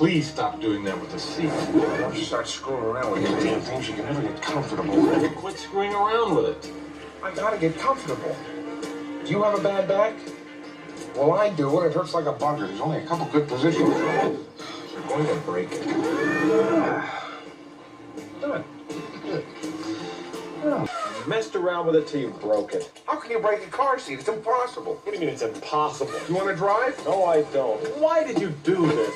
please stop doing that with the seat. Once you start screwing around with these damn things, you can never get comfortable. You quit screwing around with it. I gotta get comfortable. Do you have a bad back? Well, I do, and it hurts like a bugger. There's only a couple good positions. You're going to break it. Done. Good. You messed around with it till you broke it. How can you break a car seat? It's impossible. What do you mean it's impossible? You want to drive? No, I don't. Why did you do this?